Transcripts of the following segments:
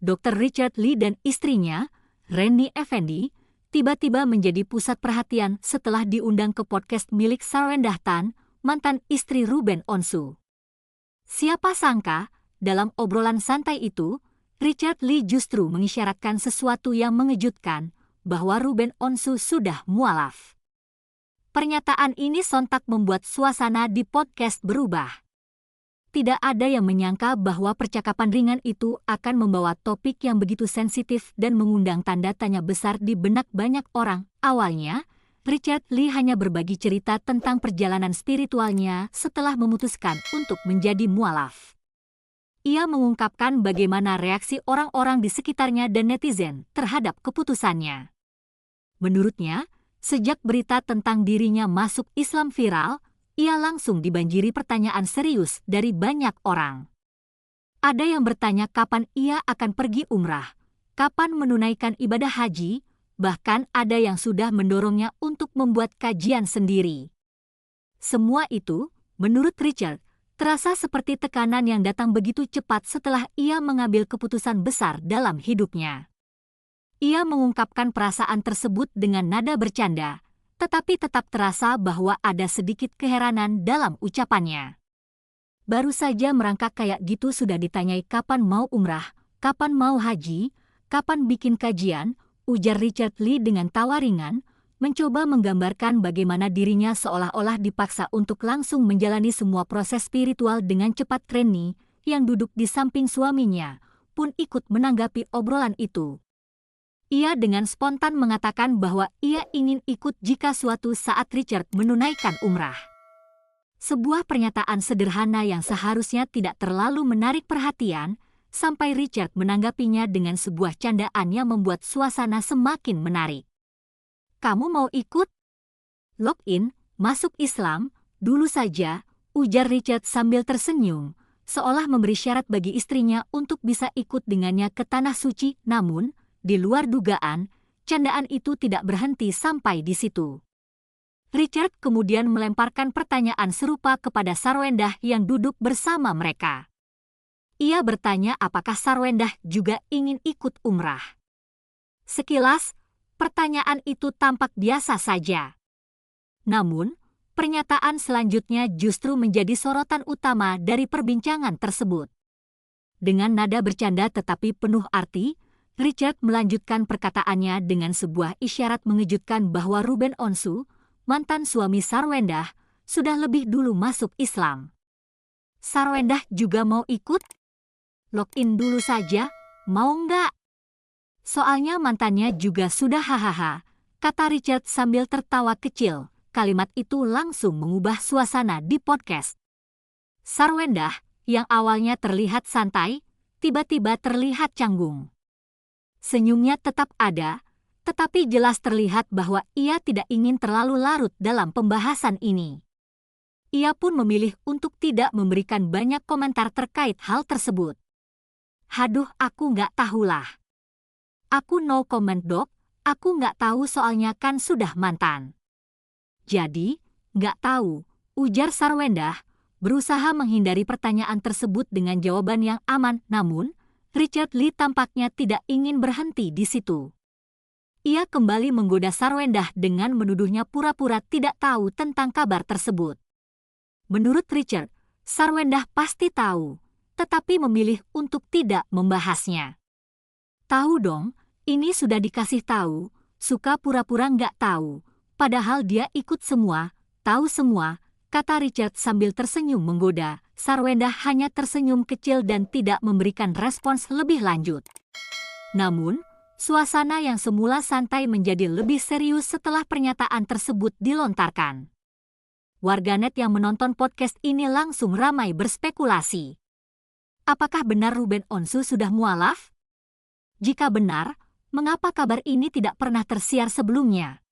Dr. Richard Lee dan istrinya, Rennie Effendi, tiba-tiba menjadi pusat perhatian setelah diundang ke podcast milik Sarwendah Tan, mantan istri Ruben Onsu. Siapa sangka, dalam obrolan santai itu, Richard Lee justru mengisyaratkan sesuatu yang mengejutkan, bahwa Ruben Onsu sudah mualaf. Pernyataan ini sontak membuat suasana di podcast berubah. Tidak ada yang menyangka bahwa percakapan ringan itu akan membawa topik yang begitu sensitif dan mengundang tanda tanya besar di benak banyak orang. Awalnya, Richard Lee hanya berbagi cerita tentang perjalanan spiritualnya setelah memutuskan untuk menjadi mualaf. Ia mengungkapkan bagaimana reaksi orang-orang di sekitarnya dan netizen terhadap keputusannya. Menurutnya, sejak berita tentang dirinya masuk Islam viral, ia langsung dibanjiri pertanyaan serius dari banyak orang. Ada yang bertanya kapan ia akan pergi umrah, kapan menunaikan ibadah haji, bahkan ada yang sudah mendorongnya untuk membuat kajian sendiri. Semua itu, menurut Richard, terasa seperti tekanan yang datang begitu cepat setelah ia mengambil keputusan besar dalam hidupnya. Ia mengungkapkan perasaan tersebut dengan nada bercanda, tetapi tetap terasa bahwa ada sedikit keheranan dalam ucapannya. Baru saja merangkak kayak gitu sudah ditanyai kapan mau umrah, kapan mau haji, kapan bikin kajian, ujar Richard Lee dengan tawa ringan, mencoba menggambarkan bagaimana dirinya seolah-olah dipaksa untuk langsung menjalani semua proses spiritual dengan cepat. Rennie, yang duduk di samping suaminya, pun ikut menanggapi obrolan itu. Ia dengan spontan mengatakan bahwa ia ingin ikut jika suatu saat Richard menunaikan umrah. Sebuah pernyataan sederhana yang seharusnya tidak terlalu menarik perhatian, sampai Richard menanggapinya dengan sebuah candaan yang membuat suasana semakin menarik. Kamu mau ikut? Login, masuk Islam, dulu saja, ujar Richard sambil tersenyum, seolah memberi syarat bagi istrinya untuk bisa ikut dengannya ke Tanah Suci. Namun, di luar dugaan, candaan itu tidak berhenti sampai di situ. Richard kemudian melemparkan pertanyaan serupa kepada Sarwendah yang duduk bersama mereka. Ia bertanya apakah Sarwendah juga ingin ikut umrah. Sekilas, pertanyaan itu tampak biasa saja. Namun, pernyataan selanjutnya justru menjadi sorotan utama dari perbincangan tersebut. Dengan nada bercanda tetapi penuh arti, Richard melanjutkan perkataannya dengan sebuah isyarat mengejutkan bahwa Ruben Onsu, mantan suami Sarwendah, sudah lebih dulu masuk Islam. Sarwendah juga mau ikut? Login dulu saja, mau nggak? Soalnya mantannya juga sudah hahaha, kata Richard sambil tertawa kecil. Kalimat itu langsung mengubah suasana di podcast. Sarwendah, yang awalnya terlihat santai, tiba-tiba terlihat canggung. Senyumnya tetap ada, tetapi jelas terlihat bahwa ia tidak ingin terlalu larut dalam pembahasan ini. Ia pun memilih untuk tidak memberikan banyak komentar terkait hal tersebut. Haduh, aku nggak tahulah. Aku no comment dok, aku nggak tahu soalnya kan sudah mantan. Jadi, nggak tahu, ujar Sarwendah, berusaha menghindari pertanyaan tersebut dengan jawaban yang aman. Namun, Richard Lee tampaknya tidak ingin berhenti di situ. Ia kembali menggoda Sarwendah dengan menuduhnya pura-pura tidak tahu tentang kabar tersebut. Menurut Richard, Sarwendah pasti tahu, tetapi memilih untuk tidak membahasnya. Tahu dong, ini sudah dikasih tahu, suka pura-pura nggak tahu, padahal dia ikut semua, tahu semua, kata Richard sambil tersenyum menggoda. Sarwendah hanya tersenyum kecil dan tidak memberikan respons lebih lanjut. Namun, suasana yang semula santai menjadi lebih serius setelah pernyataan tersebut dilontarkan. Warganet yang menonton podcast ini langsung ramai berspekulasi. Apakah benar Ruben Onsu sudah mualaf? Jika benar, mengapa kabar ini tidak pernah tersiar sebelumnya?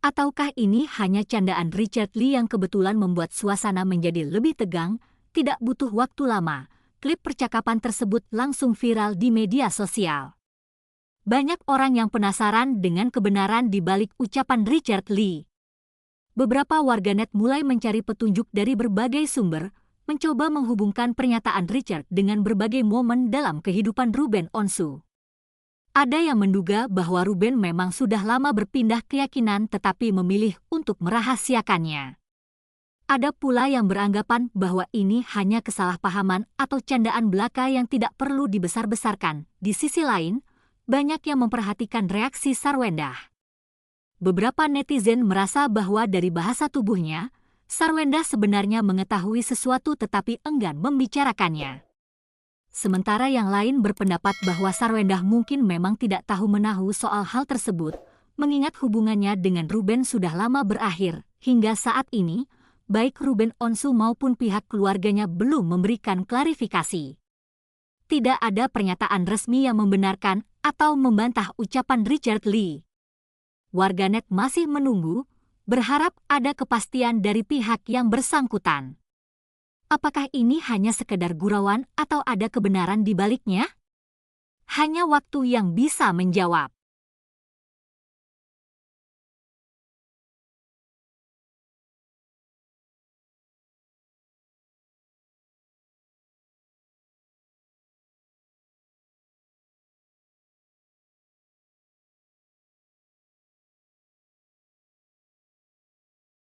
Ataukah ini hanya candaan Richard Lee yang kebetulan membuat suasana menjadi lebih tegang? Tidak butuh waktu lama, klip percakapan tersebut langsung viral di media sosial. Banyak orang yang penasaran dengan kebenaran di balik ucapan Richard Lee. Beberapa warganet mulai mencari petunjuk dari berbagai sumber, mencoba menghubungkan pernyataan Richard dengan berbagai momen dalam kehidupan Ruben Onsu. Ada yang menduga bahwa Ruben memang sudah lama berpindah keyakinan tetapi memilih untuk merahasiakannya. Ada pula yang beranggapan bahwa ini hanya kesalahpahaman atau candaan belaka yang tidak perlu dibesar-besarkan. Di sisi lain, banyak yang memperhatikan reaksi Sarwendah. Beberapa netizen merasa bahwa dari bahasa tubuhnya, Sarwendah sebenarnya mengetahui sesuatu tetapi enggan membicarakannya. Sementara yang lain berpendapat bahwa Sarwendah mungkin memang tidak tahu menahu soal hal tersebut, mengingat hubungannya dengan Ruben sudah lama berakhir. Hingga saat ini, baik Ruben Onsu maupun pihak keluarganya belum memberikan klarifikasi. Tidak ada pernyataan resmi yang membenarkan atau membantah ucapan Richard Lee. Warganet masih menunggu, berharap ada kepastian dari pihak yang bersangkutan. Apakah ini hanya sekedar gurauan atau ada kebenaran di baliknya? Hanya waktu yang bisa menjawab.